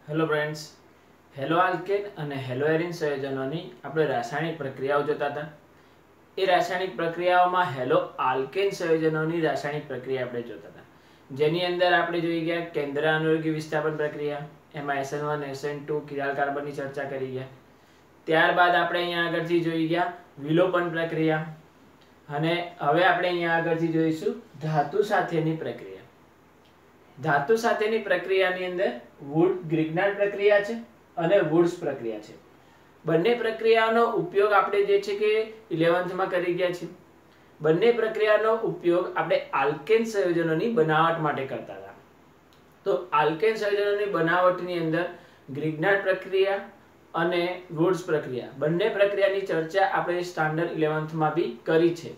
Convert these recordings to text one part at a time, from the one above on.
Hello friends, hello alkane અને hello arene સંયોજનોની આપણે રાસાયણિક પ્રક્રિયાઓ જોતા હતા. એ રાસાયણિક પ્રક્રિયાઓમાં હેલો આલ્કેન સંયોજનોની રાસાયણિક પ્રક્રિયા આપણે જોતા હતા, જેની અંદર આપણે જોઈ ગયા કેન્દ્ર અનુયોગી વિસ્થાપન પ્રક્રિયા. એમાં SN1 SN2 કિરાલ કાર્બનની ચર્ચા કરી ગયા. ત્યારબાદ આપણે અહીંયા આગળથી જોઈ ગયા વિલોપન પ્રક્રિયા, અને હવે આપણે અહીંયા આગળથી જોઈશું ધાતુ સાથેની પ્રક્રિયા. ધાતુ સાથેની પ્રક્રિયાની અંદર ગ્રિગ્નાર્ડ પ્રક્રિયા છે અને વુડ્સ પ્રક્રિયા છે. બંને પ્રક્રિયાનો ઉપયોગ આપણે જે છે કે 11th માં કરી ગયા છે. બંને પ્રક્રિયાનો ઉપયોગ આપણે આલ્કેન સંયોજનોની બનાવટ માટે કરતા હતા. તો આલ્કેન સંયોજનોની બનાવટની અંદર ગ્રિગ્નાર્ડ પ્રક્રિયા અને વુડ્સ પ્રક્રિયા બંને પ્રક્રિયાની ચર્ચા આપણે સ્ટાન્ડર્ડ 11th માં બી કરી છે.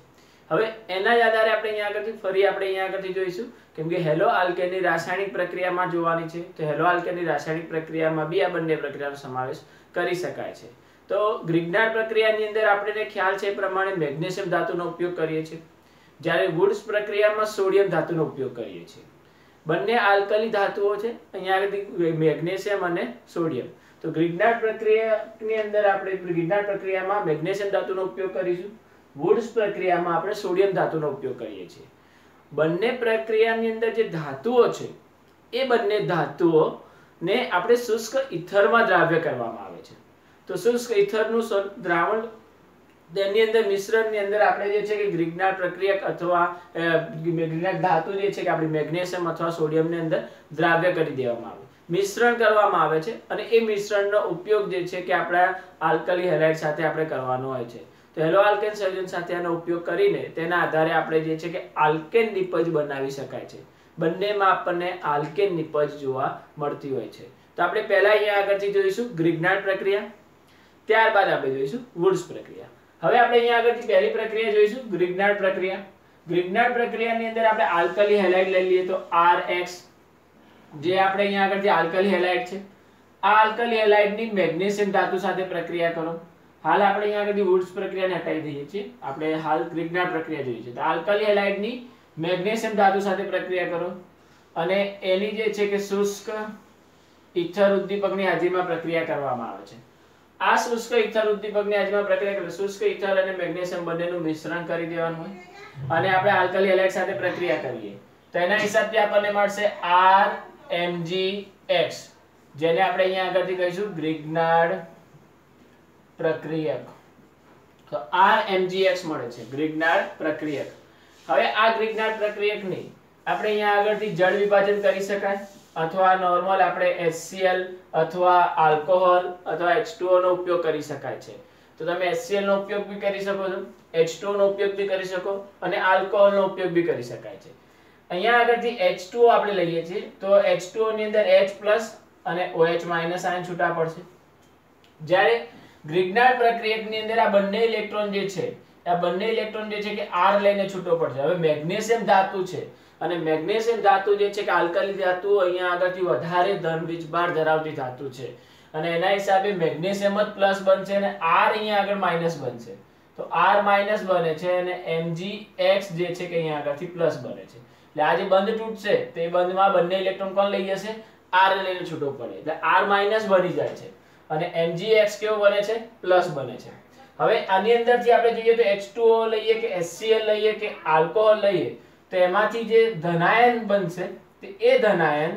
હવે એના જ આધારે આપણે અહીંયા આગળથી જોઈશું, કેમ કે હેલો આલ્કેનની રાસાયણિક પ્રક્રિયામાં જોવાની છે. તો હેલો આલ્કેનની રાસાયણિક પ્રક્રિયામાં બી આ બંને પ્રક્રિયાનો સમાવેશ કરી શકાય છે. તો ગ્રિગ્નાર્ડ પ્રક્રિયાની અંદર આપણે ખ્યાલ છે એ પ્રમાણે મેગ્નેશિયમ ધાતુનો ઉપયોગ કરીએ છીએ, જ્યારે વુડ્સ પ્રક્રિયામાં સોડિયમ ધાતુનો ઉપયોગ કરીએ છીએ. બંને આલ્કલી ધાતુઓ છે, અહીંયા આગળ મેગ્નેશિયમ અને સોડિયમ. તો ગ્રિગ્નાર્ડ પ્રક્રિયાની અંદર આપણે ગ્રિગ્નાર્ડ પ્રક્રિયામાં મેગ્નેશિયમ ધાતુનો ઉપયોગ કરીશું. વુડ્સ પ્રક્રિયામાં આપણે સોડિયમ ધાતુનો ઉપયોગ કરીએ છીએ. બંને પ્રક્રિયાની અંદર જે ધાતુઓ છે એ બંને ધાતુઓને આપણે શુષ્ક ઇથરમાં દ્રાવ્ય કરવામાં આવે છે. તો શુષ્ક ઇથરનું દ્રાવણ તેની અંદર મિશ્રણની અંદર આપણે જે છે કે ગ્રિગ્નાર્ડ પ્રક્રિયા અથવા ગ્રિગ્નાર્ડ ધાતુ જે છે કે આપણી મેગ્નેશિયમ અથવા સોડિયમની અંદર દ્રાવ્ય કરી દેવામાં આવે, મિશ્રણ કરવામાં આવે છે, અને એ મિશ્રણનો ઉપયોગ જે છે કે આપણા આલ્કલી હેલાઇડ સાથે આપણે કરવાનો હોય છે. તો હેલો આલ્કેન સંયોજન સાથે આનો ઉપયોગ કરીને તેના આધારે આપણે જે છે કે આલ્કેન નિપજ બનાવી શકાય છે. બંનેમાં આપણને આલ્કેન નિપજ જોવા મળતી હોય છે. તો આપણે પહેલા અહીંયા આગળથી જોઈશું ગ્રિગ્નાર્ડ પ્રક્રિયા, ત્યારબાદ આપણે જોઈશું વુડ્સ પ્રક્રિયા. હવે આપણે અહીંયા આગળથી પહેલી પ્રક્રિયા જોઈશું ગ્રિગ્નાર્ડ પ્રક્રિયા. ગ્રિગ્નાર્ડ પ્રક્રિયાની અંદર આપણે આલ્કલી હેલાઇડ લઈ લઈએ તો RX, જે આપણે અહીંયા આગળથી આલ્કલી હેલાઇડ છે. આ આલ્કલી હેલાઇડની મેગ્નેશિયમ ધાતુ સાથે પ્રક્રિયા કરો. હાલ આપણે અહીંયા આગળ વુડ્સ પ્રક્રિયાને હટાવી દઈએ છીએ, આપણે હાલ ગ્રિગ્નાર્ડ પ્રક્રિયા જોઈએ છે. તો આલ્કલી હેલાઇડની મેગ્નેશિયમ ધાતુ સાથે પ્રક્રિયા કરો, અને એની જે છે કે શુષ્ક ઇથર ઉદ્દીપકની હાજરીમાં પ્રક્રિયા કરવામાં આવે છે. આ શુષ્ક ઇથર ઉદ્દીપકની હાજરીમાં પ્રક્રિયા કરે, શુષ્ક ઇથર અને મેગ્નેશિયમ બંનેનું મિશ્રણ કરી દેવાનું હોય, અને આપણે આલ્કલી હેલાઇડ સાથે પ્રક્રિયા કરીએ તો એના હિસાબથી આપણને મળશે RMgX, જેને આપણે અહીંયા આગળથી કહીશું ગ્રિગ્નાર્ડ પ્રક્રિયક. તો RMgX મળે છે, ગ્રિગ્નાર્ડ પ્રક્રિયક. હવે આ ગ્રિગ્નાર્ડ પ્રક્રિયકની આપણે અહીંયા આગળથી જળ વિભાજન કરી શકાય, અથવા નોર્મલ આપણે HCl અથવા આલ્કોહોલ અથવા H2O નો ઉપયોગ કરી શકાય છે. તો તમે HCl નો ઉપયોગ બી કરી શકો છો, H2O નો ઉપયોગ બી કરી શકો, અને આલ્કોહોલ નો ઉપયોગ બી કરી શકાય છે. અહીંયા આગળથી H2O આપણે લઈએ છીએ તો H2O ની અંદર H+ અને OH- આયન છૂટા પડશે, જ્યારે ગ્રિગ્નાર્ડ પ્રક્રિયકની અંદર આ બંને ઇલેક્ટ્રોન જે છે કે R લઈને છૂટો પડશે. હવે મેગ્નેશિયમ ધાતુ છે, અને મેગ્નેશિયમ ધાતુ જે છે કે આલ્કલી ધાતુ અહીંયા આગળથી વધારે ધન વીજભાર ધરાવતી ધાતુ છે, અને એના હિસાબે મેગ્નેશિયમ જ પ્લસ બનશે અને R અહીંયા આગળ માઈનસ બનશે. તો R માઈનસ બને છે અને Mgx જે છે કે અહીંયા આગળથી પ્લસ બને છે. એટલે આ જે બંધ તૂટશે તે બંધમાં બંને ઇલેક્ટ્રોન કોણ લઈ જશે? R લઈને છૂટો પડે, એટલે R માઈનસ બની જાય છે, અને Mgx કેવો બને છે? પ્લસ બને છે. હવે આની અંદરથી આપણે જોઈએ તો H2O લઈએ કે HCl લઈએ કે આલ્કોહોલ લઈએ, તો એમાંથી જે ધનાયન બનશે તે એ ધનાયન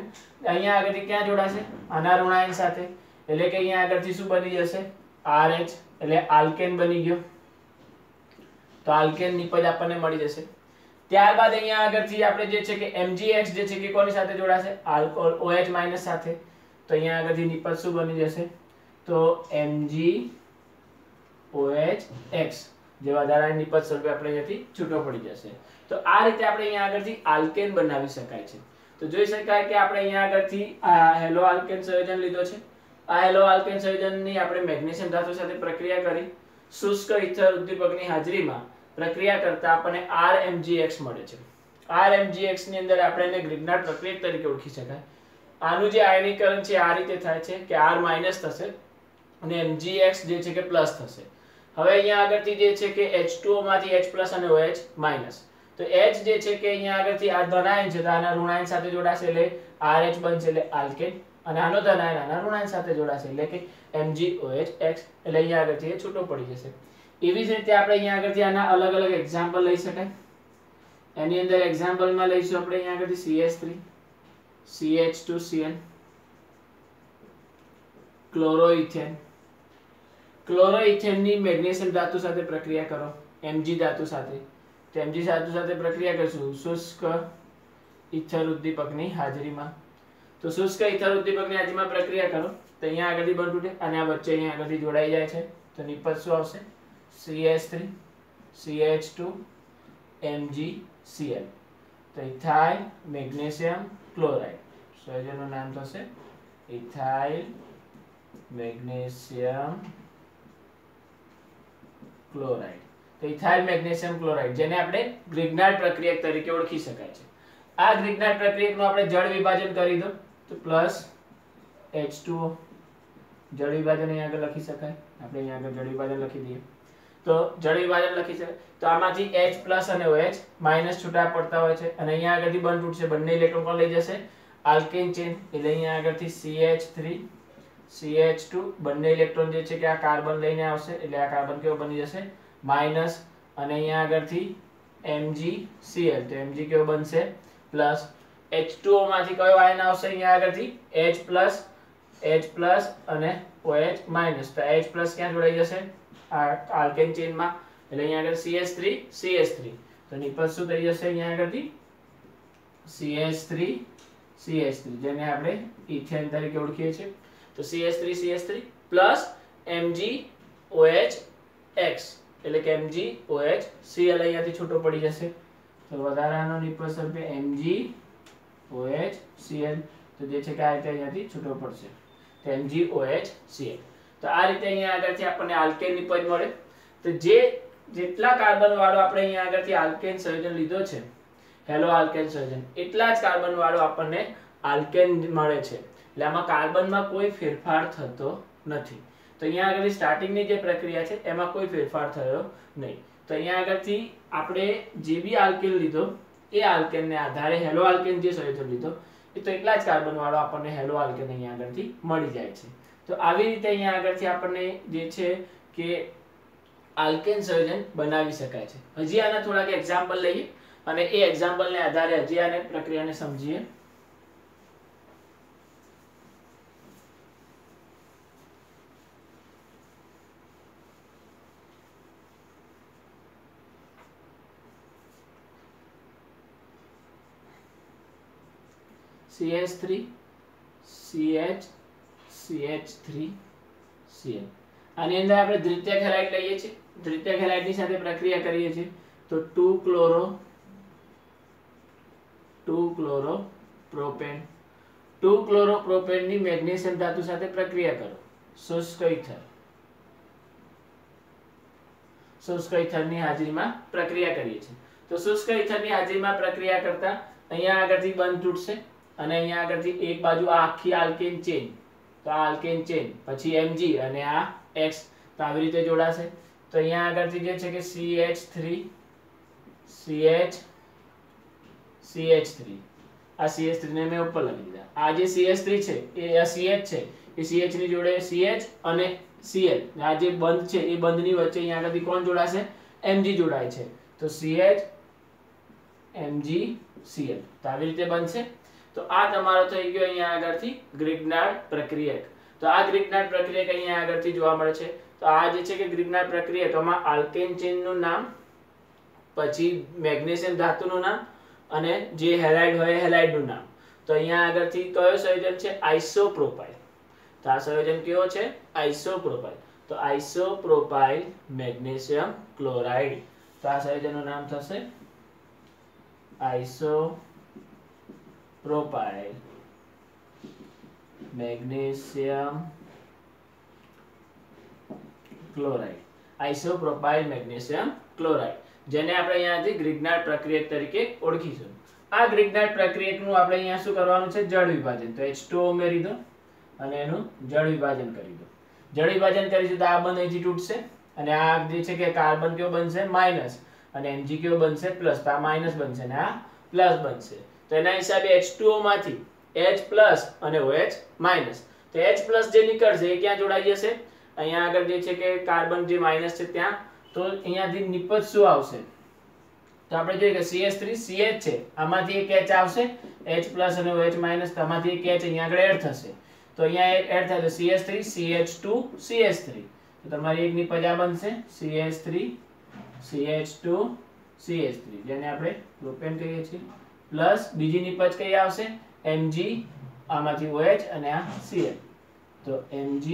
અહીંયા આગળથી ક્યાં જોડાશે? આના ઋણાયન સાથે, એટલે કે અહીંયા આગળથી શું બની જશે? RH, એટલે આલ્કેન બની ગયો. તો આલ્કેન નિપજ આપણને મળી જશે. ત્યારબાદ અહીંયા આગળથી આપણે જે છે કે Mgx જે છે કે કોની સાથે જોડાશે? આલ્કોહોલ OH- સાથે. તો અહીંયા આગળથી નિપજ શું બની જશે? તો MgOH, જે વધારાની નિપજ સ્વરૂપે આપણે અહીંયાથી છૂટો પડી જશે. તો આ રીતે આપણે અહીંયા આગળથી આલ્કેન બનાવી શકાય છે. તો જોઈ શકાય કે આપણે અહીંયા આગળથી આ હેલો આલ્કેન સંયોજન લીધો છે. આ હેલો આલ્કેન સંયોજનની આપણે મેગ્નેશિયમ ધાતુ સાથે પ્રક્રિયા કરી, શુષ્ક ઇથર ઉદ્દીપકની હાજરીમાં પ્રક્રિયા કરતા આપણને RMgX મળે છે. RMgX ની અંદર આપણે એને ગ્રિગ્નાર્ડ પ્રક્રિયક તરીકે ઓળખી શકાય. આનું જે આયનીકરણ છે આ રીતે થાય છે કે R માઈનસ થશે અને Mgx જે છે કે પ્લસ થશે. હવે અહીંયા આગળથી જે છે કે H2O માંથી H+ અને OH-. તો તો H જે છે કે અહીંયા આગળથી આ ધનાયન છે તો આના ઋણાયન સાથે જોડાશે એટલે RH બનશે એટલે આલ્કેન, અને આનો ધનાયન આના ઋણાયન સાથે જોડાશે એટલે કે MgOH એટલે અહીંયા આગળથી એ છૂટો પડી જશે. એવી જ રીતે આપણે અહીંયા આગળથી આના અલગ અલગ એક્ઝામ્પલ લઈ શકાય. એની અંદર એક્ઝામ્પલમાં લઈશું આપણે અહીંયા આગળથી CH3 CH2Cl ક્લોરોઇથેન. ક્લોરોઇથેનની મેગ્નેશિયમ ધાતુ સાથે પ્રક્રિયા કરો Mg ધાતુ સાથે. તો Mg ધાતુ સાથે પ્રક્રિયા કરશું શુષ્ક ઇથર ઉદ્દીપકની હાજરીમાં. તો શુષ્ક ઇથર ઉદ્દીપકની હાજરીમાં પ્રક્રિયા કરો તો અહીંયા આગળથી બન તૂટે અને આ વચ્ચે અહીંયા આગળથી જોડાઈ જાય છે. તો નિપજ શું આવશે? CH3 CH2 MgCl. તો ઇથાઇલ મેગ્નેશિયમ ક્લોરાઇડ. સંયોજનનું નામ થશે ઇથાઇલ મેગ્નેશિયમ ક્લોરાઇડ. તો ઇથાઇલ મેગ્નેશિયમ ક્લોરાઇડ જેને આપણે ગ્રિગ્નાર્ડ પ્રક્રિયક તરીકે ઓળખી શકાય છે. આ ગ્રિગ્નાર્ડ પ્રક્રિયકનું આપણે જળ વિભાજન કરી દો તો પ્લસ H2O. જળ વિભાજન અહીંયા આગળ લખી શકાય. આપણે અહીંયા આગળ જળ વિભાજન લખી દઈએ તો જળ વિભાજન લખી શકાય. તો આમાંથી H+ અને OH માઈનસ છૂટા પડતા હોય છે અને અહીંયા આગળથી બંધ તૂટશે. બંને ઇલેક્ટ્રોન કોણ લઈ જશે? Alkane chain. એટલે અહીંયા આગળથી CH3 CH2 બંને ઇલેક્ટ્રોન જે છે કે આ કાર્બન લઈને આવશે એટલે આ કાર્બન કેવો બની જશે? માઈનસ. અને અહીંયા આગળથી MgCl. તો Mg કેવો બનશે? પ્લસ. H2O માંથી કયો આયન આવશે? અહીંયા આગળથી H+ અને OH માઈનસ. તો H+ ક્યાં જોડાઈ જશે? આલ્કેન ચેનમાં. એટલે અહીંયા આગળ CH3 CH3. તો નિપજ શું થઈ જશે? અહીંયા આગળથી CH3 CH3 જેને આપણે ઇથેન તરીકે ઓળખીએ છીએ. તો CH3 CH3 પ્લસ MgOH એટલે કે MgOH Cl અહીંયાથી છૂટો પડી જશે. તો વધારાનો નિપજ સ્વરૂપે MgOH Cl. તો જે છે કે આ રીતે અહીંયાથી છૂટો પડશે. તો MgOH Cl. તો આ રીતે અહીંયા આગળથી આપણને આલ્કેન નિપજ મળે. તો જેટલા કાર્બન વાળો આપણે અહીંયા આગળથી આલ્કેન સંયોજન લીધો છે હેલો આલ્કેન સંયોજન એટલા જ કાર્બન વાળો આપણને આલ્કેન મળે છે. એટલે આમાં કાર્બનમાં કોઈ ફેરફાર થતો નથી. તો અહીંયા આગળથી સ્ટાર્ટિંગની જે પ્રક્રિયા છે એમાં કોઈ ફેરફાર થયો નહીં. તો અહીંયા આગળથી આપણે જે બી આલ્કેન લીધો એ આલ્કેનને આધારે હેલો આલ્કેન જે સંયોજન લીધો એ તો એટલા જ કાર્બન વાળો આપણને હેલો આલ્કેન અહીંયા આગળથી મળી જાય છે. તો આવી રીતે અહીંયા આગળથી આપણને જે છે કે આલ્કેન સંયોજન બનાવી શકાય છે. હજી આના થોડાક એક્ઝામ્પલ લઈએ અને એ એક્ઝામ્પલને આધારે હજી આને પ્રક્રિયાને સમજીએ. CH3 CH CH3 Cl. આની અંદર આપણે દ્વિતીયક હેલાઇડ લઈએ છીએ. દ્વિતીયક હેલાઇડની સાથે પ્રક્રિયા કરીએ છીએ તો 2-ક્લોરોપ્રોપેન. 2-ક્લોરોપ્રોપેનની મેગ્નેશિયમ ધાતુ સાથે પ્રક્રિયા કરો શુષ્ક ઇથર. શુષ્ક ઇથરની હાજરીમાં પ્રક્રિયા કરીએ છીએ. તો શુષ્ક ઇથરની હાજરીમાં પ્રક્રિયા કરતા અહીંયા આગળથી બંધ તૂટશે અને અહીંયા આગળથી એક બાજુ આ આખી આલ્કેન ચેન. તો આ આલ્કેન ચેન પછી Mg અને આ X તો આવી રીતે જોડાશે. તો અહીંયા આગળથી જે છે કે CH3 CH3 આ CH3 ને મેં ઉપર લખી દીધા. આ જે CH3 છે એ CH છે એ CH ની જોડે CH અને Cl. આ જે બંધ છે એ બંધની વચ્ચે અહીંયા આગળથી કોણ જોડાશે? Mg જોડાય છે. તો CH Mg Cl. તો આવી રીતે બનશે. તો આ તમારો થઈ ગયો અહીંયા આગળથી ગ્રિગ્નાર્ડ પ્રક્રિયક. તો આ ગ્રિગ્નાર્ડ પ્રક્રિયક અહીંયા આગળથી જોવા મળે છે. તો આ જે છે કે ગ્રિગ્નાર્ડ પ્રક્રિયકમાં આલ્કેન ચેનનું નામ, પછી મેગ્નેશિયમ ધાતુનું નામ અને જે હેલાઇડ હોય હેલાઇડનું નામ. તો અહીંયા આગળથી કયો સંયોજન છે? આઇસોપ્રોપાઇલ. તો આ સંયોજન કેવો છે? આઇસોપ્રોપાઇલ. તો આઇસોપ્રોપાઇલ મેગ્નેશિયમ ક્લોરાઇડ. તો આ સંયોજનનું નામ થશે આઇસોપ્રોપાઇલ મેગ્નેશિયમ ક્લોરાઇડ. આઇસોપ્રોપાઇલ મેગ્નેશિયમ ક્લોરાઇડ જેને આપણે અહીંયાથી ગ્રિગ્નાર્ડ પ્રક્રિયક તરીકે ઓળખીશું. આ ગ્રિગ્નાર્ડ પ્રક્રિયકનું આપણે અહીંયા શું કરવાનું છે? જળ વિભાજન. તો H2O ઉમેરી દો અને એનું જળ વિભાજન કરી દો. જળ વિભાજન કરીશું તો આ બંધ અહીંથી તૂટશે અને આ જે છે કે કાર્બન કેવો બનશે? માઈનસ. અને Mg કેવો બનશે પ્લસ, તો આ માઇનસ બનશે અને આ પ્લસ બનશે. તો એના હિસાબે H2O માંથી H પ્લસ અને OH માઇનસ. તો H પ્લસ જે નીકળશે એ ક્યાં જોડાઈ જશે? અહીંયા આગળ જે છે કે કાર્બન જે માઇનસ છે ત્યાં. તો અહીંયાથી નિપજ શું આવશે? તો આપણે જોઈએ કે CH3 CH છે, આમાંથી એક H આવશે, H પ્લસ અને OH માઇનસ, આમાંથી એક H અહીંયા આગળ એડ થશે. તો અહીંયા એક એડ થાય તો CH3 CH2 CH3. તો તમારી એક નિપજ આ બનશે CH3 CH2 CH3, જેને આપણે પ્રોપેન કહીએ છીએ, પ્લસ બીજી નિપજ કઈ આવશે? Mg, આમાંથી OH અને આ Cl. તો Mg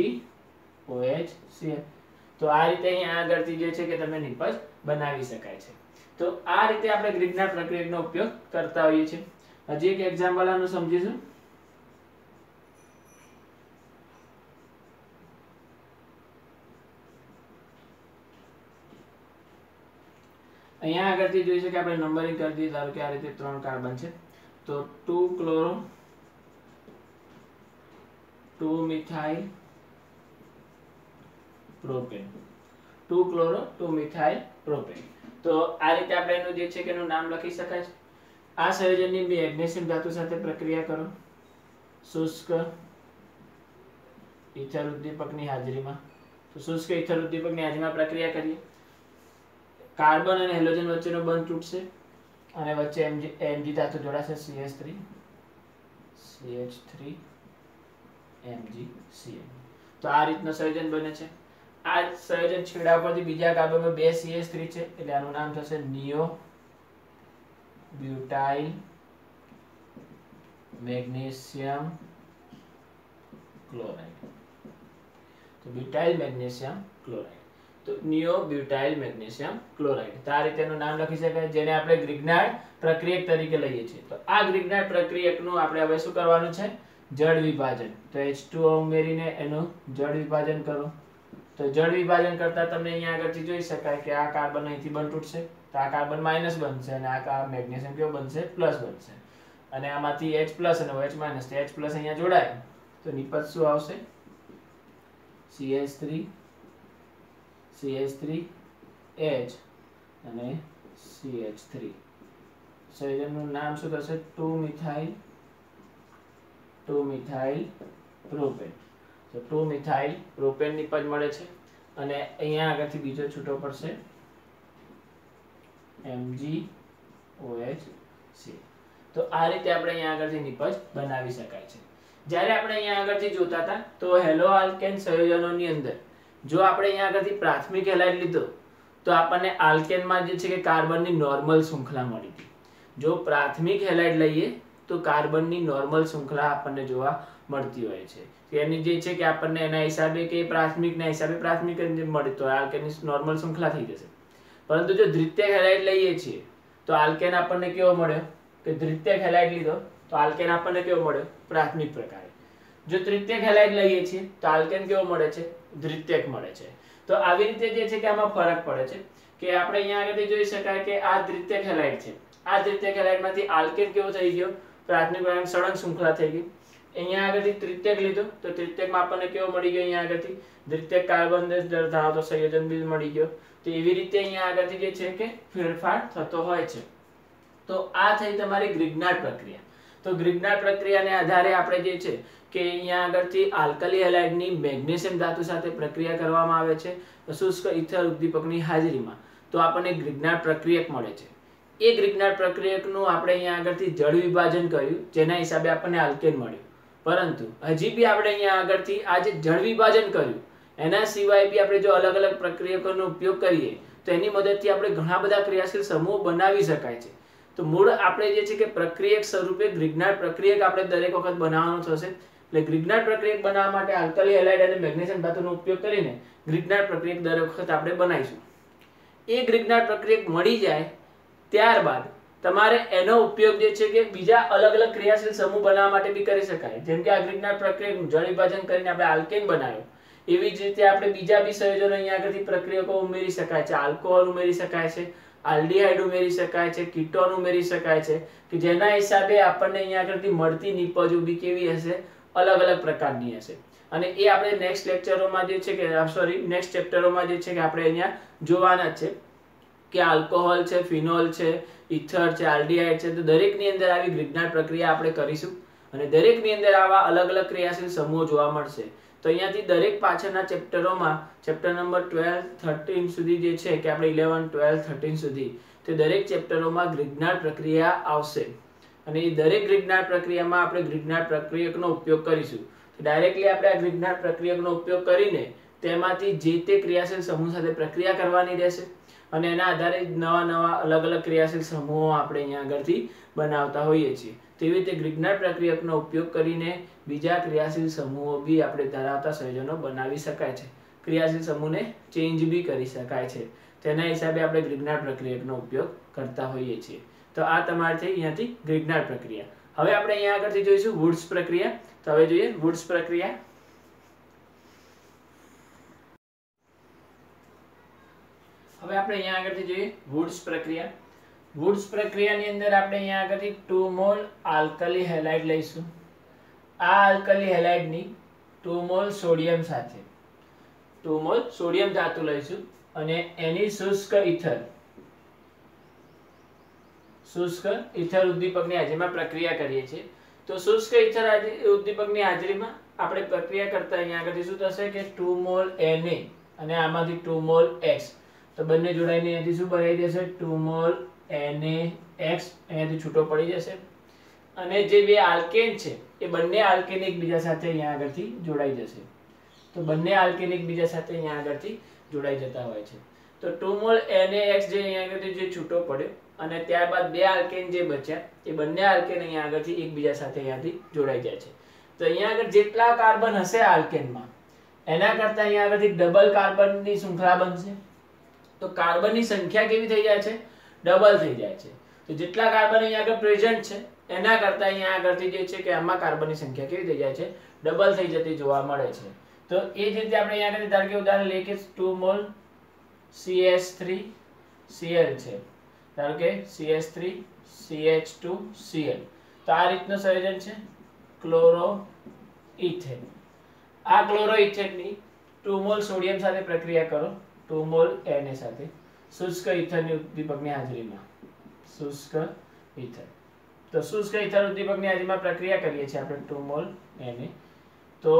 OH Cl. તો આ રીતે અહીંયા આગળથી જે છે કે તમે નિપજ બનાવી શકાય છે. તો આ રીતે આપણે ગ્રિગ્નાર્ડ પ્રક્રિયકનો ઉપયોગ કરતા હોઈએ છીએ. હજી એક એક્ઝામ્પલ આનું સમજીશું. અહીંયા આગળથી જોઈ છે કે આપણે નંબરિંગ કરી દઈએ. ધારો કે આ રીતે 3 કાર્બન છે, તો 2 chloro 2 methyl propane, 2 chloro 2 methyl propane. તો આ રીતે આપણે એનું જે છે કે એનું નામ લખી શકાય છે. આ સંયોજનની મેગ્નેશિયમ ધાતુ સાથે પ્રક્રિયા કરો શુષ્ક ઇથર ઉદ્દીપકની હાજરીમાં. તો શુષ્ક ઇથર ઉદ્દીપકની હાજરીમાં પ્રક્રિયા કરીએ. કાર્બન અને હેલોજન વચ્ચેનો બંધ તૂટશે અને વચ્ચે Mg ધાતુ જોડાશે, CH3 MgCl. તો આ રીતનું સંયોજન બને છે. આ સંયોજન છેડા પરથી બીજા કાર્બનમાં 2 CH3 છે, એટલે આનું નામ થશે નિયો બ્યુટાઇલ મેગ્નેશિયમ ક્લોરાઇડ. તો બ્યુટાઇલ મેગ્નેશિયમ ક્લોરાઇડ, તો નિયો બ્યુટાઇલ મેગ્નેશિયમ ક્લોરાઇડ. તો આ રીતે એનું નામ લખી શકાય, જેને આપણે ગ્રિગ્નાર્ડ પ્રક્રિયક તરીકે લઈએ છીએ. તો આ ગ્રિગ્નાર્ડ પ્રક્રિયકનું આપણે હવે શું કરવાનું છે? જળ વિભાજન. તો H2O ઉમેરીને એનું જળ વિભાજન કરો. તો જળ વિભાજન કરતા તમને અહીંયા આગળથી જોઈ શકાય કે આ કાર્બન અહીંથી બંધ તૂટશે, તો આ કાર્બન માઇનસ બનશે અને આ મેગ્નેશિયમ કેવો બનશે? પ્લસ બનશે. અને આમાંથી H પ્લસ અને OH માઇનસ, તો H પ્લસ અહીંયા જોડાય તો નિપજ શું આવશે? CH3 CH3 H અને CH3. સંયોજનનું નામ શું થશે? 2 મિથાઇલ પ્રોપેન. તો 2 મિથાઇલ પ્રોપેન નિપજ મળે છે અને અહીંયા આગળથી બીજો છૂટો પડશે MgOH. તો આ રીતે આપણે અહીંયા આગળથી નિપજ બનાવી શકાય છે. જ્યારે આપણે અહીંયા આગળથી જોતા હતા તો હેલો આલ્કેન સંયોજનોની અંદર જો આપણે અહીંયા આગળથી પ્રાથમિક હેલાઇડ લીધો તો આપણને આલ્કેનમાં જે છે કે કાર્બનની નોર્મલ શૃંખલા મળી હતી. જો પ્રાથમિક હેલાઇડ લઈએ તો કાર્બનની નોર્મલ શૃંખલા આપણને જોવા મળતી હોય છે. એની જે છે કે આપણને એના હિસાબે કે પ્રાથમિકના હિસાબે પ્રાથમિક જ મળે તો આલ્કેનની નોર્મલ શૃંખલા થઈ જશે. પરંતુ જો દ્વિતીયક હેલાઇડ લઈએ છીએ તો આલ્કેન આપણને કેવો મળ્યો? કે દ્વિતીયક હેલાઇડ લીધો તો આલ્કેન આપણને કેવો મળ્યો? પ્રાથમિક પ્રકારે. જો તૃતીયક હેલાઇડ લઈએ છીએ તો આલ્કેન કેવો મળે છે? દ્વિતીયક મળે છે. તો આવી રીતે જે છે કે આમાં ફરક પડે છે કે આપણે અહીંયા આગળથી જોઈ શકાય કે આ દ્વિતીયક હેલાઇડ છે. આ દ્વિતીયક હેલાઇડમાંથી આલ્કેન કેવો થઈ ગયો? પ્રાથમિક પ્રકારની સળંગ શૃંખલા થઈ ગઈ. અહીંયા આગળથી તૃતીયક લીધો તો તૃતીયકમાં આપણને કેવો મળી ગયો? અહીંયા આગળથી દ્વિતીયક કાર્બન ધરાવતો સંયોજન બી મળી ગયો. તો એવી રીતે અહીંયા આગળથી જે છે કે ફેરફાર થતો હોય છે. તો આ થઈ તમારી ગ્રિગ્નાર્ડ પ્રક્રિયા. તો ગ્રિગ્નાર્ડ પ્રક્રિયાને આધારે આપણે જે છે કે અહીંયા આગળથી આલ્કલી હેલાઇડની મેગ્નેશિયમ ધાતુ સાથે પ્રક્રિયા કરવામાં આવે છે શુષ્ક ઇથર ઉદ્દીપકની હાજરીમાં. તો આપણને ગ્રિગ્નાર્ડ પ્રક્રિયક મળે છે. એ ગ્રિગ્નાર્ડ પ્રક્રિયકનું આપણે અહીંયા આગળથી જળ વિભાજન કર્યું, જેના હિસાબે આપણને આલ્કેન મળ્યું. પરંતુ હજી બી આપણે અહીંયા આગળથી આ જે જળ વિભાજન કર્યું એના સિવાય બી આપણે જો અલગ અલગ પ્રક્રિયકોનો ઉપયોગ કરીએ તો એની મદદથી આપણે ઘણા બધા ક્રિયાશીલ સમૂહ બનાવી શકાય છે. તો મૂળ આપણે જે છે કે પ્રક્રિયક સ્વરૂપે ગ્રિગ્નાર્ડ પ્રક્રિયક આપણે દરેક વખત બનાવવાનું થશે. એટલે ગ્રિગ્નાર્ડ પ્રક્રિયક બનાવવા માટે આલ્કલી હેલાઇડ અને મેગ્નેશિયમ ધાતુનો ઉપયોગ કરીને ગ્રિગ્નાર્ડ પ્રક્રિયક દરેક વખત આપણે બનાવીશું. એ ગ્રિગ્નાર્ડ પ્રક્રિયક મળી જાય ત્યારબાદ તમારે એનો ઉપયોગ જે છે કે બીજા અલગ અલગ ક્રિયાશીલ સમૂહ બનાવવા માટે બી કરી શકાય. જેમ કે આ ગ્રિગ્નાર્ડ પ્રક્રિયકનું જળ વિભાજન કરીને આપણે આલ્કેન બનાવ્યો, એવી જ રીતે આપણે બીજા બી સંયોજનો અહીંયા આગળથી પ્રક્રિયકો ઉમેરી શકાય છે. આલ્કોહોલ ઉમેરી શકાય છે, આલ્ડીહાઇડ ઉમેરી શકાય છે, કીટોન ઉમેરી શકાય છે કે જેના હિસાબે આપણને અહીંયા આગળથી મળતી નિપજો બી કેવી હશે? અલગ અલગ પ્રકારની હશે. અને એ આપણે નેક્સ્ટ લેક્ચરોમાં જે છે કે નેક્સ્ટ ચેપ્ટરોમાં જે છે કે આપણે અહીંયા જોવાના જ છે. કે આલ્કોહોલ છે, ફિનોલ છે, ઇથર છે, આલ્ડીહાઇડ છે, તો દરેકની અંદર આવી ગ્રિગ્નાર્ડ પ્રક્રિયા આપણે કરીશું અને દરેકની અંદર આવા અલગ અલગ ક્રિયાશીલ સમૂહો જોવા મળશે. તો અહીંયાથી દરેક પાછળના ચેપ્ટરોમાં ચેપ્ટર નંબર 12, 13 સુધી જે છે કે આપણે 11, 12, 13 સુધી તે દરેક ચેપ્ટરોમાં ગ્રિગ્નાર્ડ પ્રક્રિયા આવશે અને એ દરેક ગ્રિગ્નાર્ડ પ્રક્રિયામાં આપણે ગ્રિગ્નાર્ડ પ્રક્રિયકનો ઉપયોગ કરીશું. તો ડાયરેક્ટલી આપણે આ ગ્રિગ્નાર્ડ પ્રક્રિયકનો ઉપયોગ કરીને તેમાંથી જે તે ક્રિયાશીલ સમૂહ સાથે પ્રક્રિયા કરવાની રહેશે અને એના આધારે નવા નવા અલગ અલગ ક્રિયાશીલ સમૂહો આપણે અહીંયા આગળથી બનાવતા હોઈએ છીએ. તેવી રીતે ગ્રિગ્નાર્ડ પ્રક્રિયકનો ઉપયોગ કરીને બીજા ક્રિયાશીલ સમૂહો બી આપણે ધરાવતા સંયોજનો બનાવી શકાય છે. ક્રિયાશીલ સમૂહને ચેન્જ બી કરી શકાય છે. તેના હિસાબે આપણે ગ્રિગ્નાર્ડ પ્રક્રિયકનો ઉપયોગ કરતા હોઈએ છીએ. તો આ તમારે થઈ અહીંયાથી ગ્રિગ્નાર્ડ પ્રક્રિયા. હવે આપણે અહીંયા આગળથી જોઈશું વુડ્સ પ્રક્રિયા. તો હવે જોઈએ વુડ્સ પ્રક્રિયા. હવે આપણે અહીંયા આગળથી જોઈએ વુડ્સ પ્રક્રિયા. વુડ્સ પ્રક્રિયાની અંદર આપણે અહીંયા આગળથી 2 મોલ આલ્કલી હેલાઇડ લઈશું. આ આલ્કલી હેલાઇડની 2 મોલ સોડિયમ સાથે 2 મોલ સોડિયમ ધાતુ લઈશું અને એની શુષ્ક ઇથર ઉદ્દીપકની હાજરીમાં પ્રક્રિયા કરીએ છીએ. તો શુષ્ક ઇથર ઉદ્દીપકની હાજરીમાં આપણે પ્રક્રિયા કરતા અહીંયા આગળથી શું થશે કે 2 મોલ Na અને આમાંથી 2 મોલ X, તો બંને જોડાઈને અહીંયાથી શું બનાવી દેશે 2 મોલ NaX અહીંયાથી છૂટો પડી જશે અને જે બે આલ્કેન છે એ બંને આલ્કેન એકબીજા સાથે અહીંયા આગળથી જોડાઈ જશે. તો બંને આલ્કેન એકબીજા સાથે અહીંયા આગળથી જોડાઈ જતા હોય છે. તો 2 મોલ NaX જે અહીંયા આગળથી જે છૂટો પડ્યો અને ત્યારબાદ બે આલ્કેન જે બચ્યા એ બંને આલ્કેન અહીંયા આગળથી એકબીજા સાથે અહીંયાથી જોડાઈ જાય છે. તો અહીંયા આગળ જેટલા કાર્બન હશે આલ્કેનમાં એના કરતા અહીંયા આગળથી ડબલ કાર્બનની શૃંખલા બનશે. તો કાર્બનની સંખ્યા કેવી થઈ જાય છે? ડબલ થઈ જાય છે. તો જેટલા કાર્બન અહીંયા આગળ પ્રેઝન્ટ છે એના કરતા અહીંયા આગળથી જે છે કે આમાં કાર્બનની સંખ્યા કેવી થઈ જાય છે? ડબલ થઈ જતી જોવા મળે છે. તો એ જ રીતે આપણે અહીંયા આગળ ધારો કે ઉદાહરણ લઈએ કે 2 મોલ CH3Cl છે. ધારો કે CH3CH2Cl. તો આ રીતનું સંયોજન છે ક્લોરોઇથેન. આ ક્લોરોઇથેનની 2 મોલ સોડિયમ સાથે પ્રક્રિયા કરો 2 મોલ Na સાથે શુષ્ક ઇથરની ઉદ્દીપકની હાજરીમાં. શુષ્ક ઇથર. તો શુષ્ક ઇથર ઉદ્દીપકની હાજરીમાં પ્રક્રિયા કરીએ છીએ આપણે 2 મોલ Na. તો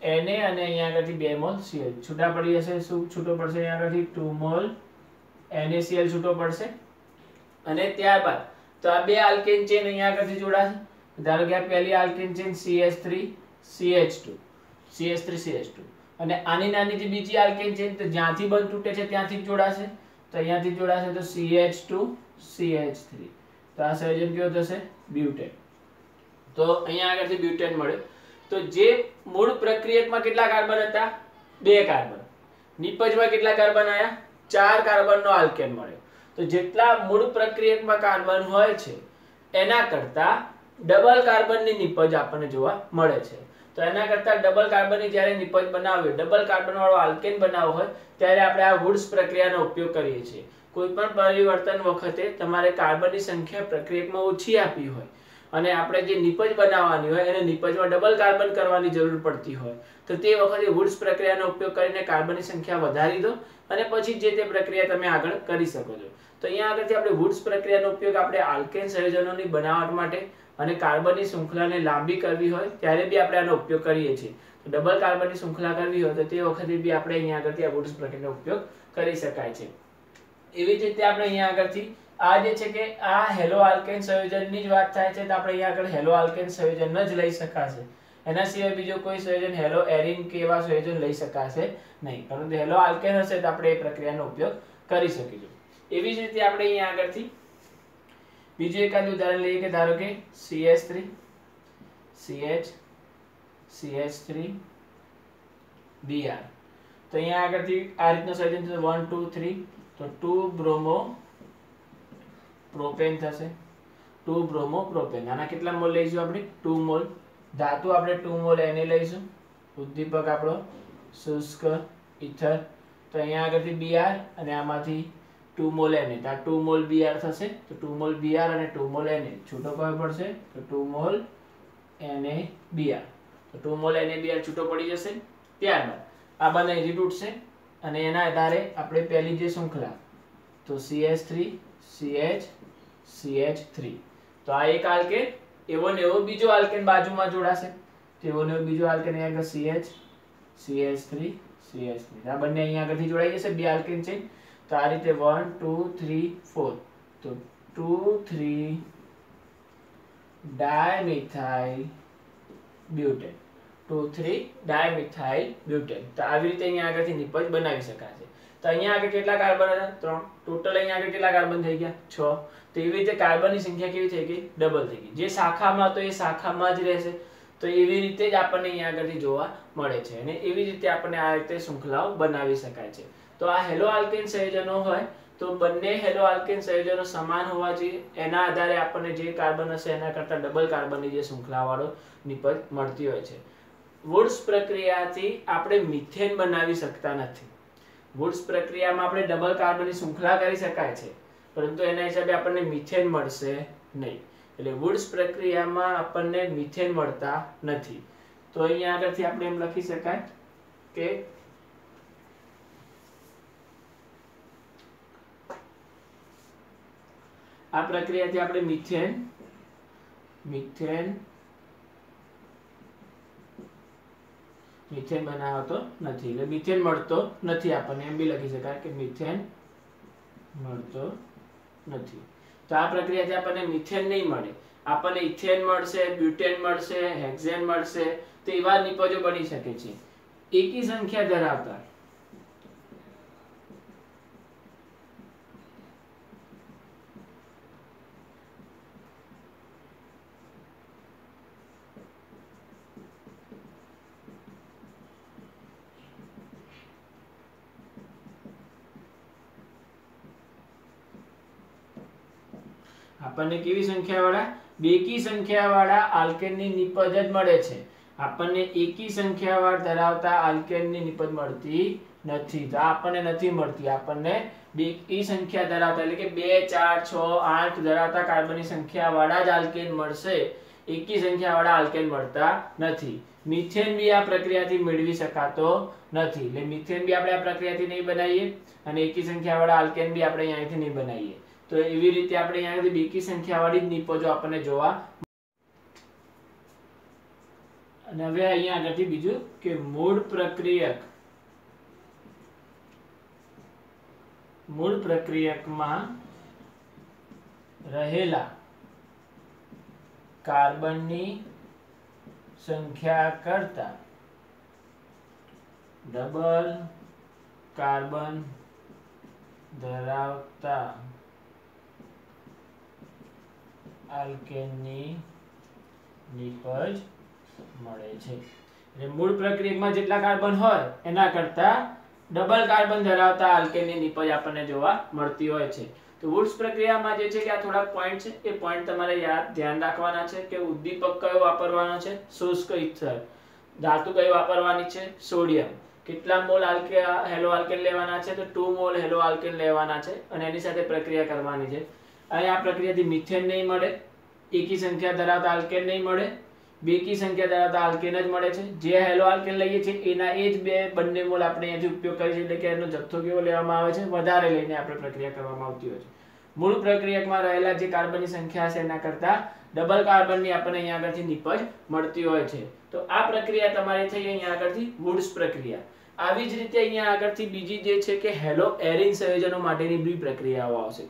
Na અને અહીંયા આગળથી 2 મોલ Cl છૂટા પડી જશે. શું છૂટો પડશે? અહીંયા આગળથી 2 મોલ NaCl છૂટો પડશે અને ત્યારબાદ તો આ બે આલ્કેન ચેન અહીંયા આગળથી જોડાશે. ધારો કે આ પહેલી આલ્કેન ચેન CH3CH2 અને આની નાની જે બીજી આલ્કેન ચેન તો જ્યાંથી બંધ તૂટે છે ત્યાંથી જ જોડાશે. તો અહીંયાથી જોડાશે તો CH2CH3. તો આ સંયોજન કેવો થશે? બ્યુટેન. તો અહીંયા આગળથી બ્યુટેન મળે. તો જે મૂળ પ્રક્રિયકમાં કેટલા કાર્બન હતા? 2 કાર્બન. નિપજમાં કેટલા કાર્બન આવ્યા? 4 કાર્બનનો આલ્કેન મળ્યો. તો જેટલા મૂળ પ્રક્રિયકમાં કાર્બન હોય છે એના કરતા ડબલ કાર્બનની નિપજ આપણને જોવા મળે છે. તો એના કરતા ડબલ કાર્બનની જ્યારે નિપજ બનાવવી, ડબલ કાર્બન વાળો આલ્કેન બનાવવો હોય ત્યારે આપણે આ વુડ્સ પ્રક્રિયાનો ઉપયોગ કરીએ છીએ. કોઈ પણ પરિવર્તન વખતે તમારે કાર્બનની સંખ્યા પ્રક્રિયકમાં ઓછી આપી હોય અને આપણે જે નિપજ બનાવવાની હોય એને નિપજમાં ડબલ કાર્બન કરવાની જરૂર પડતી હોય તો તે વખતે વુડ્સ પ્રક્રિયાનો ઉપયોગ કરીને કાર્બનની સંખ્યા વધારી દો અને પછી જે તે પ્રક્રિયા તમે આગળ કરી શકો છો. તો અહીંયા આગળથી આપણે વુડ્સ પ્રક્રિયાનો ઉપયોગ આપણે આલ્કેન સંયોજનોની બનાવટ માટે અને કાર્બનની શૃંખલાને લાંબી કરવી હોય ત્યારે બી આપણે આનો ઉપયોગ કરીએ છીએ. તો ડબલ કાર્બનની શૃંખલા કરવી હોય તો તે વખતે બી આપણે અહીંયા આગળથી આ વુડ્સ પ્રક્રિયાનો ઉપયોગ કરી શકાય છે. એવી જ રીતે આપણે અહીંયા આગળથી આ જે છે કે આ હેલો આલ્કેન સંયોજનની જ વાત થાય છે તો આપણે અહીંયા આગળ હેલો આલ્કેન સંયોજન જ લઈ શકાશે. એના સિવાય બીજો કોઈ સંયોજન હેલો એરિન કે એવા સંયોજન લઈ શકાશે નહીં. પરંતુ હેલો આલ્કેન હશે તો આપણે એ પ્રક્રિયાનો ઉપયોગ કરી શકીશું. એવી જ રીતે આપણે અહીંયા આગળથી બીજું એકાદ ઉદાહરણ લઈએ કે ધારો કે CH3 CH CH3 Br. તો અહીંયા આગળથી આ રીતનું સંયોજન થશે 1 2 3 તો 2 બ્રોમો પ્રોપેન થશે. 2 બ્રોમો પ્રોપેન. આના કેટલા મોલ લઈશું આપણે? 2 મોલ. ધાતુ આપણે 2 મોલ Na લઈશું. ઉદ્દીપક આપણો શુષ્ક ઇથર. તો અહીંયા આગળથી Br અને આમાંથી 2 મોલ Na. તો આ 2 મોલ Br થશે. તો 2 મોલ Br અને 2 મોલ Na છૂટો કયો પડશે? તો 2 મોલ NaBr. તો 2 મોલ NaBr છૂટો પડી જશે. ત્યારબાદ આ બંને અહીંથી તૂટશે અને એના આધારે આપણે પહેલી જે શૃંખલા તો CH3 CH CH3 તો આ એક આલ્કેન એવો ને એવો બીજો આલ્કેન બાજુમાં જોડાશે તો એવો ને એવો બીજો આલ્કેન અહીંયા આગળ CH CH3 CH3 આ બંને અહીંયા આગળથી જોડાઈ જશે બે આલ્કેન છે તો આ રીતે 1 2 3 4 તો 2 3 ડાયમિથાઇલ બ્યુટેન 2 3 ડાયમિથાઇલ બ્યુટેન તો આવી રીતે અહીંયા આગળથી નિપજ બનાવી શકાય છે તો અહીંયા આગળ કેટલા કાર્બન હતા 3 ટોટલ અહીંયા આગળ કેટલા કાર્બન થઈ ગયા 6 તો એવી રીતે કાર્બનની સંખ્યા કેવી થઈ ગઈ ડબલ થઈ ગઈ જે શાખામાં તો એ શાખામાં જ રહેશે તો એવી રીતે જ આપણને અહીંયા આગળથી જોવા મળે છે અને એવી રીતે આપણને આ રીતે શૃંખલાઓ બનાવી શકાય છે તો આ હેલો આલ્કેન સંયોજનો હોય તો બંને હેલો આલ્કેન સંયોજનો સમાન હોવા જોઈએ એના આધારે આપણને જે કાર્બન હશે એના કરતાં ડબલ કાર્બનની જે શૃંખલાવાળો નિપજ મળતી હોય છે વુડ્સ પ્રક્રિયાથી આપણે મિથેન બનાવી શકતા નથી વુડ્સ પ્રક્રિયામાં આપણે ડબલ કાર્બનની શૃંખલા કરી શકાય છે પરંતુ એના હિસાબે આપણને મિથેન મળશે નહીં એટલે વુડ્સ પ્રક્રિયામાં આપણને મિથેન મળતા નથી તો અહીંયા આગળથી આપણે એમ લખી શકાય કે આ પ્રક્રિયાથી આપણે મિથેન બનાવતો નથી એટલે મિથેન મળતો નથી આપણને એમ બી લખી શકાય કે મિથેન મળતો નથી તો આ પ્રક્રિયાથી આપણને મિથેન નહીં મળે આપણને ઇથેન મળશે બ્યુટેન મળશે હેક્ઝેન મળશે તો એવા નિપજો બની શકે છે એકી સંખ્યા ધરાવતા આપણને કેવી સંખ્યાવાળા બેકી સંખ્યાવાળા આલ્કેનની નિપજ જ મળે છે આપણને એકી સંખ્યાવાળા ધરાવતા આલ્કેનની નિપજ મળતી નથી તો આપણને નથી મળતી આપણને બેકી સંખ્યા ધરાવતા એટલે કે 2 4 6 8 ધરાવતા કાર્બનની સંખ્યાવાળા જ આલ્કેન મળશે એકી સંખ્યાવાળા આલ્કેન મળતા નથી મિથેન બી આ પ્રક્રિયાથી મેળવી શકાતો નથી એટલે મિથેન બી આપણે આ પ્રક્રિયાથી નહીં બનાવીએ અને એકી સંખ્યાવાળા આલ્કેન બી આપણે અહીંયાથી નહીં બનાવીએ તો એવી રીતે આપણે અહીંયાથી બેકી સંખ્યાવાળી જ નિપજો આપણને જોવા અને હવે અહીંયા આગળથી બીજું કે મૂળ પ્રક્રિયકમાં રહેલા કાર્બનની સંખ્યા કરતા ડબલ કાર્બન ધરાવતા આલ્કેનની નિપજ મળે છે એટલે મૂળ પ્રક્રિયકમાં જેટલા કાર્બન હોય એના કરતા ડબલ કાર્બન ધરાવતા આલ્કેનની નિપજ આપણને જોવા મળતી હોય છે તો વુડ્સ પ્રક્રિયામાં જે છે કે આ થોડા પોઈન્ટ છે એ પોઈન્ટ તમારે ધ્યાન રાખવાના છે કે ઉદ્દીપક કયો વાપરવાનો છે શુષ્ક ઇથર ધાતુ કઈ વાપરવાની છે સોડિયમ કેટલા મોલ હેલો આલ્કેન લેવાના છે તો 2 મોલ હેલો આલ્કેન લેવાના છે અને એની સાથે પ્રક્રિયા કરવાની છે અહીં આ પ્રક્રિયાથી મિથેન નહીં મળે એકી સંખ્યા ધરાવતા આલ્કેન નહીં મળે બેકી સંખ્યા ધરાવતા આલ્કેન જ મળે છે જે હેલો આલ્કેન લઈએ છીએ એના એ જ બંને મોલ આપણે અહીંયાથી ઉપયોગ કરીએ છીએ એટલે કે એનો જથ્થો કેવો લેવામાં આવે છે વધારે લઈને આપણે પ્રક્રિયા કરવામાં આવતી હોય છે મૂળ પ્રક્રિયકમાં રહેલા જે કાર્બનની સંખ્યા છે એના કરતા ડબલ કાર્બનની આપણને અહીંયા આગળથી નિપજ મળતી હોય છે તો આ પ્રક્રિયા તમારી થઈ અહીંયા આગળથી વુડ્સ પ્રક્રિયા આવી જ રીતે અહીંયા આગળથી બીજી જે છે કે હેલો એરિન સંયોજનો માટેની બી પ્રક્રિયાઓ આવશે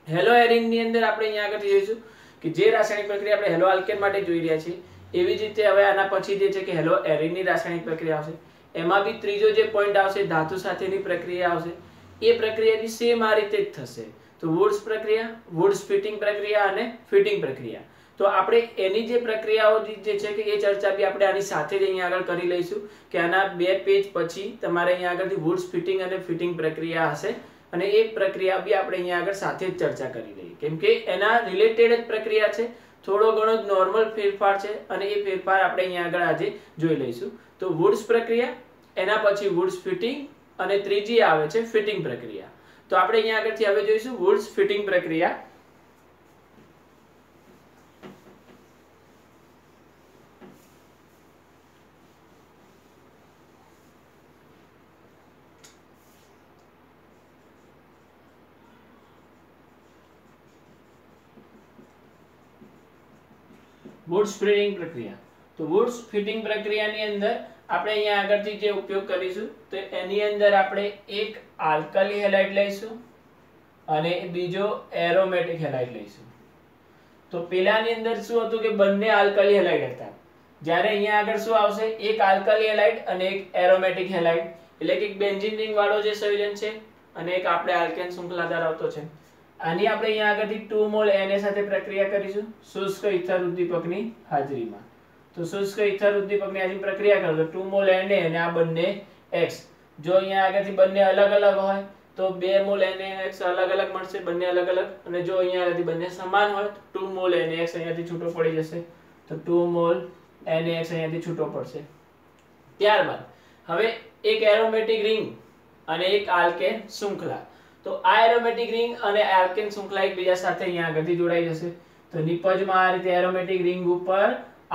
હેલો એરિન ની અંદર આપણે અહીંયા આગળથી જોઈશું કે જે રાસાયણિક પ્રક્રિયા આપણે હેલો આલ્કેન માટે જોઈ રહ્યા છીએ એવી જ રીતે હવે આના પછી જે છે કે હેલો એરિન ની રાસાયણિક પ્રક્રિયા આવશે એમાં બી ત્રીજો જે પોઈન્ટ આવશે ધાતુ સાથેની પ્રક્રિયા આવશે એ પ્રક્રિયા બી સેમ આ રીતે જ થશે તો વુડ્સ પ્રક્રિયા વુડ્સ ફિટિંગ પ્રક્રિયા અને ફિટિંગ પ્રક્રિયા તો આપણે એની જે પ્રક્રિયાઓ જે છે કે એ ચર્ચા બી આપણે આની સાથે જ અહીંયા આગળ કરી લઈશું કે આના 2 પેજ પછી તમારે અહીંયા આગળથી વુડ્સ ફિટિંગ અને ફિટિંગ પ્રક્રિયા હશે અને એ પ્રક્રિયા બી આપણે અહીંયા આગળ સાથે જ ચર્ચા કરી લઈએ કેમ કે એના રિલેટેડ જ પ્રક્રિયા છે થોડો ઘણો નોર્મલ ફેરફાર છે અને એ ફેરફાર આપણે અહીંયા આગળ આજે જોઈ લઈશું તો વુડ્સ પ્રક્રિયા એના પછી વુડ્સ ફિટિંગ અને ત્રીજી આવે છે ફિટિંગ પ્રક્રિયા તો આપણે અહીંયા આગળથી હવે જોઈશું વુડ્સ ફિટિંગ પ્રક્રિયા વુડ્સ ફીડિંગ પ્રક્રિયા. તો વુડ્સ ફીડિંગ પ્રક્રિયાની અંદર આપણે અહીંયા આગળથી જે ઉપયોગ કરીશું તો એની અંદર આપણે એક આલ્કાલી હેલાઇડ લઈશું અને બીજો એરોમેટિક હેલાઇડ લઈશું. તો પેલાની અંદર શું હતું કે બંને આલ્કાલી હેલાઇડ હતા, જ્યારે અહીંયા આગળ શું આવશે, એક આલ્કાલી હેલાઇડ અને એક એરોમેટિક હેલાઇડ, એટલે કે એક બેન્ઝીન રિંગ વાળો જે સંયોજન છે અને એક આપણે આલ્કેન શૃંખલા ધરાવતો છે. આની આપણે અહીંયા આગળથી 2 મોલ Na સાથે પ્રક્રિયા કરીશું શુષ્ક ઇથર ઉદ્દીપકની હાજરીમાં. તો શુષ્ક ઇથર ઉદ્દીપકની હાજરી પ્રક્રિયા કરો તો 2 મોલ Na અને આ બંને X. જો અહીંયા આગળથી બંને અલગ અલગ હોય તો 2 મોલ NaX અલગ અલગ મળશે, બંને અલગ અલગ. અને જો અહીંયા આગળથી બંને સમાન હોય તો 2 મોલ NaX અહીંયાથી છૂટો પડી જશે. તો 2 મોલ NaX અહીંયાથી છૂટો પડશે. ત્યારબાદ હવે એક એરોમેટિક રિંગ અને એક આલ્કેન શૃંખલા. તો આ એરોમેટિક રિંગ અને આલ્કેન શૃંખલા એકબીજા સાથે અહીંયા આગળથી જોડાઈ જશે. તો નિપજમાં આ રીતે એરોમેટિક રિંગ ઉપર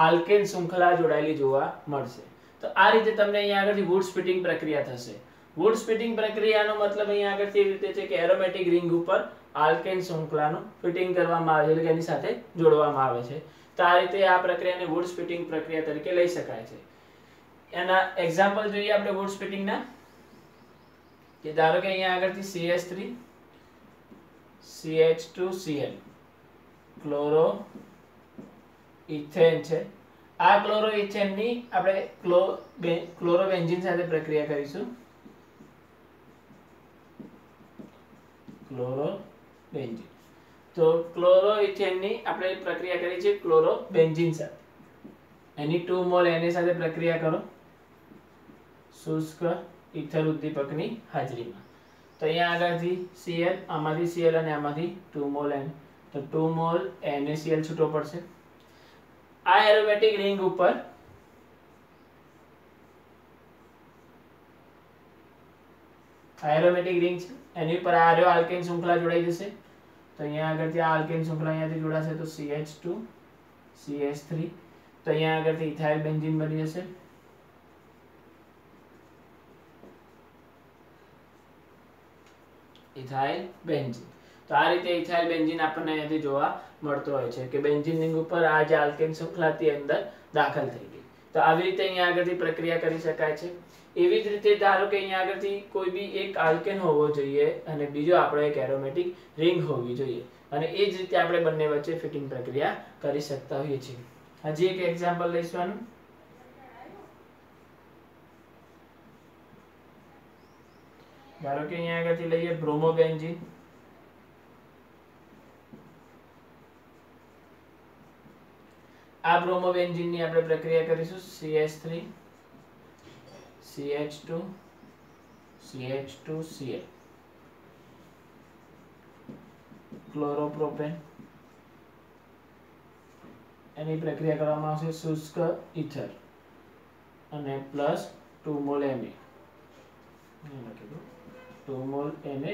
આલ્કેન શૃંખલા જોડાયેલી જોવા મળશે. તો આ રીતે તમને અહીંયા આગળથી વુડ્સ ફિટિંગ પ્રક્રિયા થશે. વુડ્સ ફિટિંગ પ્રક્રિયાનો મતલબ અહીંયા આગળથી એવી રીતે છે કે એરોમેટિક રિંગ ઉપર આલ્કેન શૃંખલાનું ફિટિંગ કરવામાં આવે છે, એટલે કે એની સાથે જોડવામાં આવે છે. તો આ રીતે આ પ્રક્રિયાને વુડ્સ ફિટિંગ પ્રક્રિયા તરીકે લઈ શકાય છે. એના એક્ઝામ્પલ જોઈએ આપણે વુડ્સ ફિટિંગના. કે ધારો કે અહીંયા આગળથી CH3 CH2Cl ક્લોરો ઇથેન છે. આ ક્લોરો ઇથેનની આપણે ક્લોરો બેન્ઝીન સાથે પ્રક્રિયા કરીશું. Chloro benzene. તો ક્લોરો ઇથેનની આપણે પ્રક્રિયા કરી છે ક્લોરો બેન્ઝીન સાથે. એની 2 મોલ Na સાથે પ્રક્રિયા કરો શુષ્ક ઇથર ઉદ્દીપકની હાજરીમાં. તો અહીંયા આગળથી Cl, આમાંથી Cl અને આમાંથી 2 મોલ N. તો 2 મોલ NaCl છૂટો પડશે. આ એરોમેટિક રિંગ ઉપર એરોમેટિક રિંગ છે, એની ઉપર આ આલ્કેન શૃંખલા જોડાઈ જશે. તો અહીંયા આગળથી આ આલ્કેન શૃંખલા અહીંયાથી જોડાશે તો CH2 CH3. તો અહીંયા આગળથી ઇથાઇલ બેન્ઝીન બની જશે. Ethyl benzene. તો આ રીતે ઇથાઇલ બેન્ઝીન આપણને અહીંયાથી જોવા મળતો હોય છે કે બેન્ઝીન રિંગ ઉપર આ જે આલ્કેન શૃંખલાથી અંદર દાખલ થઈ ગઈ. તો આવી રીતે અહીંયા આગળથી પ્રક્રિયા કરી શકાય છે. એવી જ રીતે ધારો કે અહીંયા આગળથી કોઈ બી એક આલ્કેન હોવો જોઈએ અને બીજો આપણો એક એરોમેટિક રિંગ હોવી જોઈએ, અને એ જ રીતે આપણે બંને વચ્ચે ફિટિંગ પ્રક્રિયા કરી શકતા હોઈએ છીએ. હજી એક એક્ઝામ્પલ લઈશું આનું. ધારો કે અહીંયા આગળથી લઈએ બ્રોમોબેન્ઝીન. આ બ્રોમોબેન્ઝીનની આપણે પ્રક્રિયા કરીશું CH3 CH2 CH2Cl ક્લોરોપ્રોપેન. એની પ્રક્રિયા કરવામાં આવશે શુષ્ક ઇથર અને plus 2 mall Na. 2 mall Na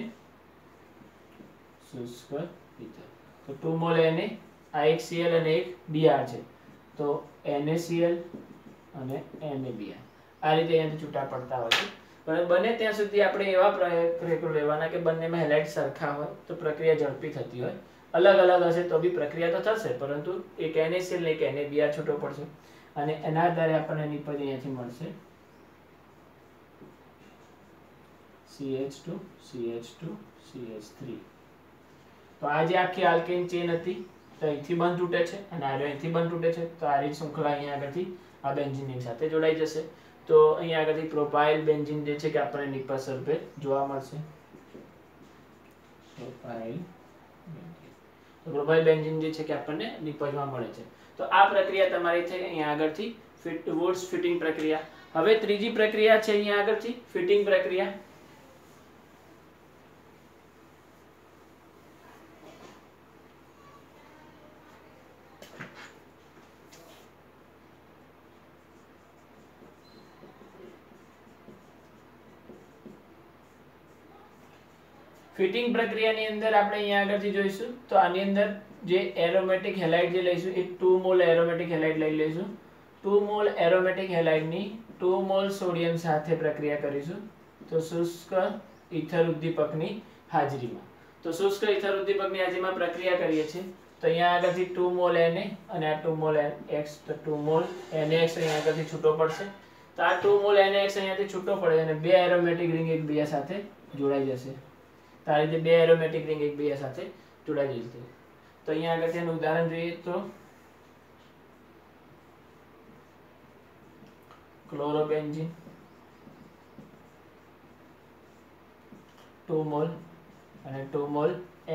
શુષ્ક ઇથર. તો 2 મોલ Na આ એક Cl અને એક Br છે. તો NaCl અને NaBr આ રીતે અહીંયાથી છૂટા પડતા હોય છે. પણ બને ત્યાં સુધી આપણે એવા પ્રયોગો લેવાના કે બંનેમાં હેલાઇડ સરખા હોય તો પ્રક્રિયા ઝડપી થતી હોય. અલગ અલગ હશે તો બી પ્રક્રિયા તો થશે, પરંતુ એક NaCl ને એક NaBr છૂટો પડશે અને એના આધારે આપણને નિપજ અહીંયાથી મળશે CH2 CH2 CH3. તો આ જે આખી આલ્કેન ચેન હતી તો અહીંથી બંધ તૂટે છે અને આ અહીંથી બંધ તૂટે છે. તો આ રીત શૃંખલા અહીંયા આગળથી આ બેન્ઝીન સાથે જોડાઈ જશે. તો અહીંયા આગળથી પ્રોપાઇલ બેન્ઝીન જે છે કે આપણને નિપજ સ્વરૂપે જોવા મળશે. પ્રોપાઇલ બેન્ઝીન જે છે કે આપણને નિપજમાં મળે છે. તો આ પ્રક્રિયા તમારી થઈ અહીંયા આગળથી વુડ્સ ફિટિંગ પ્રક્રિયા. હવે ત્રીજી પ્રક્રિયા છે અહીંયા આગળથી ફિટિંગ પ્રક્રિયા. ફિટિંગ પ્રક્રિયાની અંદર આપણે અહીંયા આગળથી જોઈશું તો આની અંદર જે એરોમેટિક હેલાઇડ જે લઈશું એ 2 મોલ એરોમેટિક હેલાઇડ લઈ લઈશું. 2 મોલ એરોમેટિક હેલાઇડની 2 મોલ સોડિયમ સાથે પ્રક્રિયા કરીશું તો શુષ્ક ઇથર ઉદ્દીપકની હાજરીમાં. તો શુષ્ક ઇથર ઉદ્દીપકની હાજરીમાં પ્રક્રિયા કરીએ છીએ તો અહીંયા આગળથી 2 મોલ Na અને આ 2 મોલ X, તો 2 મોલ NaX અહીંયા આગળથી છૂટો પડશે. તો આ 2 મોલ NaX અહીંયાથી છૂટો પડે અને બે એરોમેટિક રિંગ એકબીજા સાથે જોડાઈ જશે. તો આ રીતે બે એરોમેટિક રિંગ એકબીજા સાથે જોડાઈ જશે. તો અહીંયા આગળથી એનું ઉદાહરણ જોઈએ તો ક્લોરોબેન્ઝીન 2 મોલ અને 2 મોલ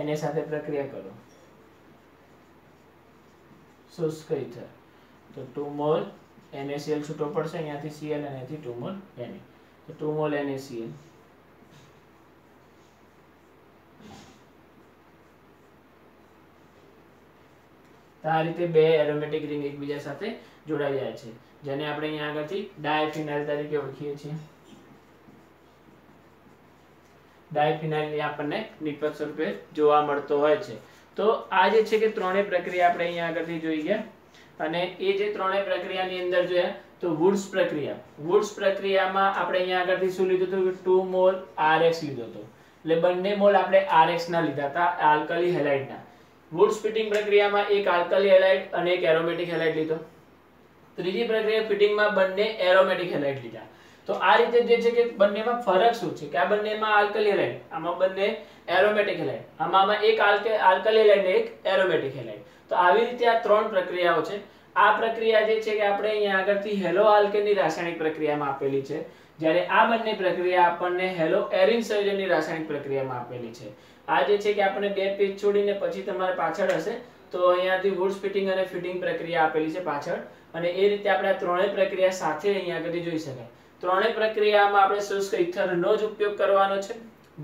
Na સાથે પ્રક્રિયા કરો, શુષ્ક ઈથર. તો 2 મોલ NaCl છૂટો પડશે અહીંયાથી Cl અને અહીંયાથી 2 મોલ Na. તો 2 મોલ NaCl. તો આ રીતે બે એરોમેટિક રિંગ એકબીજા સાથે જોડાઈ જાય છે, જેને આપણે અહીંયા આગળથી ડાયફિનાઇલ તરીકે ઓળખીએ છીએ. ડાયફિનાઇલ આપણને નિપજ સ્વરૂપે જોવા મળતો હોય છે. તો આ જે છે કે ત્રણેય પ્રક્રિયા આપણે અહીંયા આગળથી જોઈ ગયા. અને એ જે ત્રણેય પ્રક્રિયાની અંદર જોયા તો વુડ્સ પ્રક્રિયા. વુડ્સ પ્રક્રિયામાં આપણે અહીંયા આગળથી શું લીધું હતું કે 2 મોલ RX લીધો હતો. એટલે બંને મોલ આપણે RX ના લીધા હતા, આલ્કલી હેલાઇડના. વુડ સ્પ્લિટિંગ પ્રક્રિયામાં એક આલ્કલી હેલાઇડ અને એક એરોમેટિક હેલાઇડ લીધો. ત્રીજી પ્રક્રિયા ફિટિંગમાં બંને એરોમેટિક હેલાઇડ લીધા. તો આ રીતે જે છે કે બંનેમાં ફરક શું છે કે આ બંનેમાં આલ્કલી હેલાઇડ, આમાં બંને એરોમેટિક હેલાઇડ, આમાં એક આલ્કલી હેલાઇડ ને એક એરોમેટિક હેલાઇડ. તો આવી રીતે આ ત્રણ પ્રક્રિયાઓ છે. આ પ્રક્રિયા જે છે કે આપણે અહીંયા આગળથી હેલો આલ્કેનની રાસાયણિક પ્રક્રિયામાં આપેલી છે, જ્યારે આ બંને પ્રક્રિયા આપણને હેલો એરિન સંયોજનની રાસાયણિક પ્રક્રિયામાં આપેલી છે. આ જે છે કે આપણે બે પેજ છોડીને પછી તમારે પાછળ હશે તો અહીંયાથી વુડ સ્પ્લિટિંગ અને ફિટિંગ પ્રક્રિયા આપેલી છે પાછળ, અને એ રીતે આપણે આ ત્રણેય પ્રક્રિયા સાથે અહીંયા આગળ જોઈ શકાય. ત્રણેય પ્રક્રિયામાં આપણે શુષ્ક ઈથરનો જ ઉપયોગ કરવાનો છે.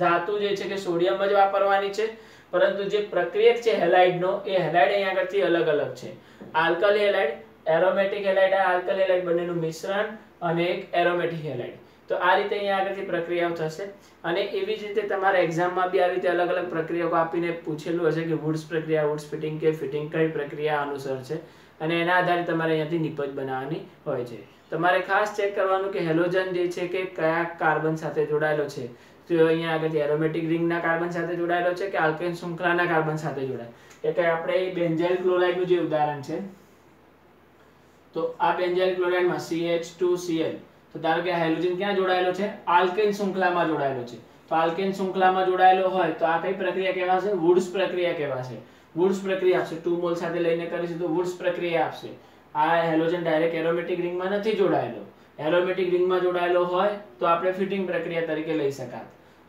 ધાતુ જે છે કે સોડિયમ જ વાપરવાની છે, પરંતુ જે પ્રક્રિયક છે હેલાઇડનો એ હેલાઇડ અહીંયા આગળથી અલગ અલગ છે. Alkali halide, aromatic halide, alkali halide બંનેનું મિશ્રણ અને એક એરોમેટિક હેલાઇડ. તો આ રીતે અહીંયા આગળથી પ્રક્રિયાઓ થશે. અને એવી જ રીતે તમારા એક્ઝામમાં બી આવી રીતે અલગ અલગ પ્રક્રિયાઓ આપીને પૂછેલું હશે કે વુડ્સ પ્રક્રિયા, વુડ સ્પ્લિટિંગ કે ફિટિંગ કઈ પ્રક્રિયા અનુસરશે, અને એના આધારે તમારે અહીંયાથી નિપજ બનાવવાની હોય છે. તમારે ખાસ ચેક કરવાનું કે હેલોજન જે છે કે કયા કાર્બન સાથે જોડાયેલો છે. તો અહીંયા આગળથી એરોમેટિક રિંગના કાર્બન સાથે જોડાયેલો છે કે આલ્કેન શૃંખલાના કાર્બન સાથે જોડાયેલો. એટલે આપણે બેન્ઝાઇલ ક્લોરાઇડનું જે ઉદાહરણ છે, તો આ બેન્ઝાઇલ ક્લોરાઇડમાં CH2Cl, તો ધારો કે હાઇડ્રોજન ક્યાં જોડાયેલો છે? આલ્કેન શૃંખલામાં જોડાયેલો છે. તો આલ્કેન શૃંખલામાં જોડાયેલો હોય તો આ કઈ પ્રક્રિયા કહેવાશે? વુડ્સ પ્રક્રિયા કહેવાશે. વુડ્સ પ્રક્રિયા આપશે. 2 મોલ સાથે લઈને કરીશું તો વુડ્સ પ્રક્રિયા આપશે. આ હેલોજન ડાયરેક્ટ એરોમેટિક રિંગમાં નથી જોડાયેલો. એરોમેટિક રિંગમાં જોડાયેલો હોય તો આપણે ફિટિંગ પ્રક્રિયા તરીકે લઈ શકાત.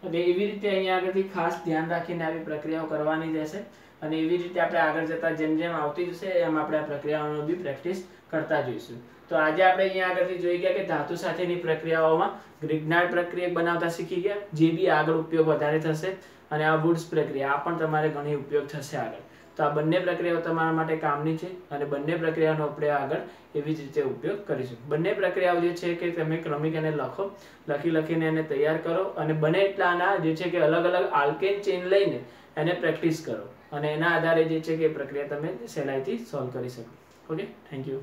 અને એવી રીતે અહીંયા આગળથી ખાસ ધ્યાન રાખીને આવી પ્રક્રિયાઓ કરવાની રહેશે. અને એવી રીતે આપણે આગળ જતા જેમ જેમ આવતી જશે એમ આપણે આ પ્રક્રિયાઓનો બી પ્રેક્ટિસ કરતા જોઈશું. તો આજે આપણે અહીંયા આગળથી જોઈ ગયા કે ધાતુ સાથેની પ્રક્રિયાઓમાં ગ્રિગ્નાર્ડ પ્રક્રિયા બનાવતા શીખી ગયા, જે બી આગળ ઉપયોગ વધારે થશે. અને આ વુડ્સ પ્રક્રિયા આ પણ તમારે ઘણી ઉપયોગ થશે આગળ. તો આ બંને પ્રક્રિયાઓ તમારા માટે કામની છે અને બંને પ્રક્રિયાનો આપણે આગળ એવી જ રીતે ઉપયોગ કરીશું. બંને પ્રક્રિયાઓ જે છે કે તમે ક્રમિક એને લખીને એને તૈયાર કરો, અને બને એટલાના જે છે કે અલગ અલગ આલ્કેન ચેઇન લઈને એને પ્રેક્ટિસ કરો, અને એના આધારે જે છે કે પ્રક્રિયા તમે સહેલાઈથી સોલ્વ કરી શકો. Okay, thank you.